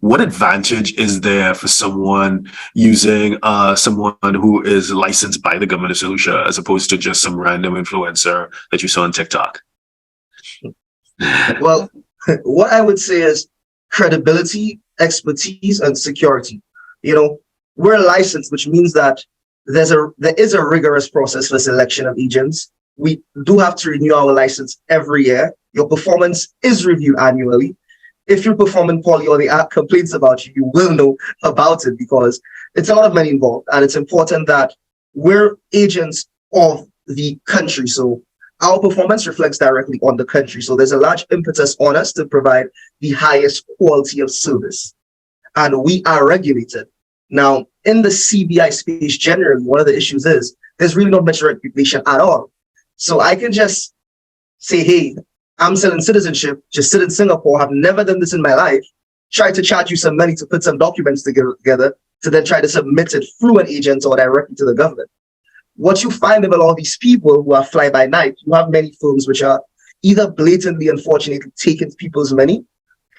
what advantage is there for someone using someone who is licensed by the government of Saint Lucia as opposed to just some random influencer that you saw on TikTok? Well, what I would say is credibility, expertise, and security. We're licensed, which means that there is a rigorous process for selection of agents. We do have to renew our license every year. Your performance is reviewed annually. If you're performing poorly or they have complaints about you, you will know about it because it's a lot of money involved. And it's important that we're agents of the country. So our performance reflects directly on the country. So there's a large impetus on us to provide the highest quality of service. And we are regulated. Now, in the CBI space, generally, one of the issues is there's really not much regulation at all. So I can just say, hey, I'm selling citizenship, just sit in Singapore, have never done this in my life, try to charge you some money to put some documents together to then try to submit it through an agent or directly to the government. What you find with all these people who are fly by night, you have many firms which are either blatantly, unfortunately, taking people's money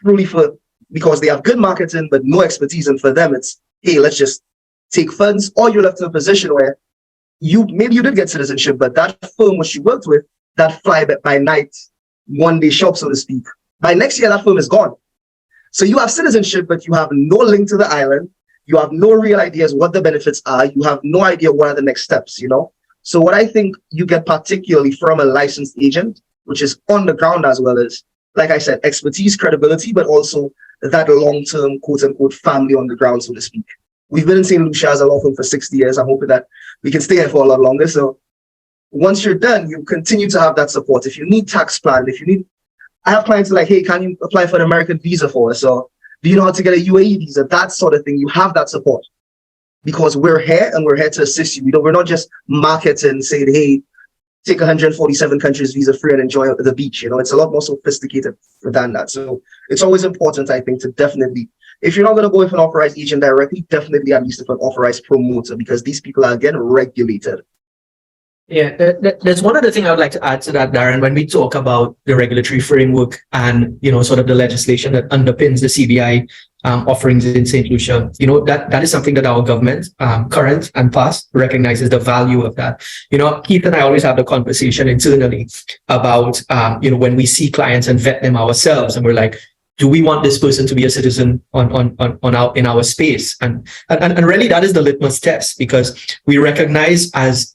purely because they have good marketing but no expertise, and for them it's, hey, let's just take funds, or you're left in a position where maybe you did get citizenship, but that firm which you worked with, that fly by night, one day shop, so to speak, by next year that firm is gone. So you have citizenship, but you have no link to the island. You have no real ideas what the benefits are. You have no idea what are the next steps, So what I think you get particularly from a licensed agent, which is on the ground as well as, like I said, expertise, credibility, but also that long-term, quote-unquote, family on the ground, so to speak. We've been in Saint Lucia as a law firm for 60 years. I'm hoping that we can stay here for a lot longer. So once you're done, you continue to have that support. If you need tax plan, I have clients like, hey, can you apply for an American visa for us? Or do you know how to get a UAE visa? That sort of thing. You have that support because we're here and we're here to assist you. We're not just marketing, saying, hey, take 147 countries visa free and enjoy the beach. It's a lot more sophisticated than that. So it's always important, I think, to definitely, if you're not going to go with an authorized agent directly, definitely at least with an authorized promoter, because these people are, again, regulated. Yeah, there's one other thing I would like to add to that, Darren. When we talk about the regulatory framework and, sort of the legislation that underpins the CBI offerings in Saint Lucia, that is something that our government, current and past, recognizes the value of that. Keith and I always have the conversation internally about, when we see clients and vet them ourselves, and we're like, do we want this person to be a citizen in our space? And really that is the litmus test, because we recognize as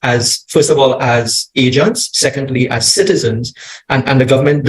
first of all as agents, secondly as citizens, and the government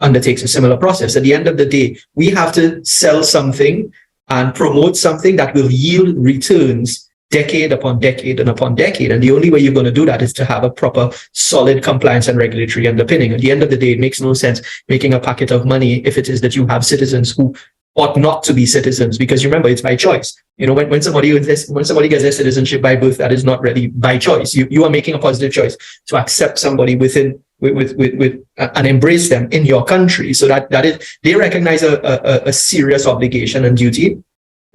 undertakes a similar process. At the end of the day, we have to sell something and promote something that will yield returns decade upon decade and upon decade. And the only way you're going to do that is to have a proper, solid compliance and regulatory underpinning. At the end of the day, it makes no sense making a packet of money if it is that you have citizens who ought not to be citizens, because remember, it's by choice. When somebody gets their citizenship by birth, that is not really by choice. You are making a positive choice to accept somebody with and embrace them in your country. So that is, they recognize a serious obligation and duty.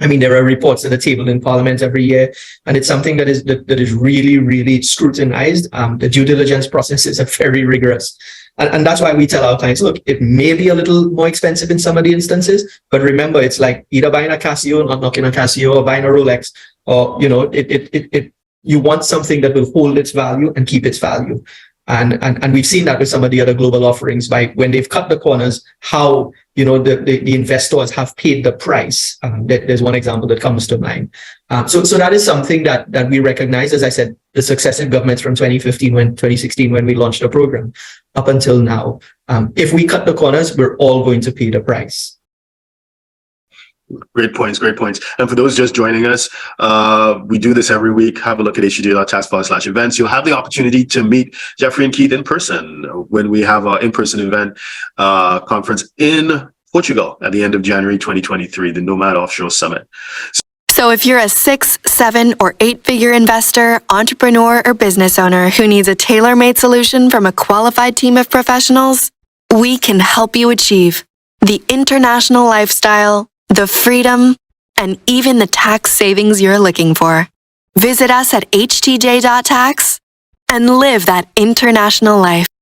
I mean, there are reports at the table in Parliament every year, and it's something that is really, really scrutinized. The due diligence processes are very rigorous. And that's why we tell our clients, look, it may be a little more expensive in some of the instances, but remember, it's like either buying a Casio, not knocking a Casio, or buying a Rolex, or, you want something that will hold its value and keep its value. And we've seen that with some of the other global offerings, by when they've cut the corners, how the investors have paid the price. There's one example that comes to mind. So that is something that we recognize. As I said, the successive governments from 2016, when we launched the program, up until now. If we cut the corners, we're all going to pay the price. Great points. And for those just joining us, we do this every week. Have a look at hud.taskforce/events. You'll have the opportunity to meet Jeffrey and Keith in person when we have our in-person event conference in Portugal at the end of January 2023, the Nomadd Offshore Summit. So if you're a 6, 7, or 8-figure investor, entrepreneur, or business owner who needs a tailor-made solution from a qualified team of professionals, we can help you achieve the international lifestyle, the freedom, and even the tax savings you're looking for. Visit us at htj.tax and live that international life.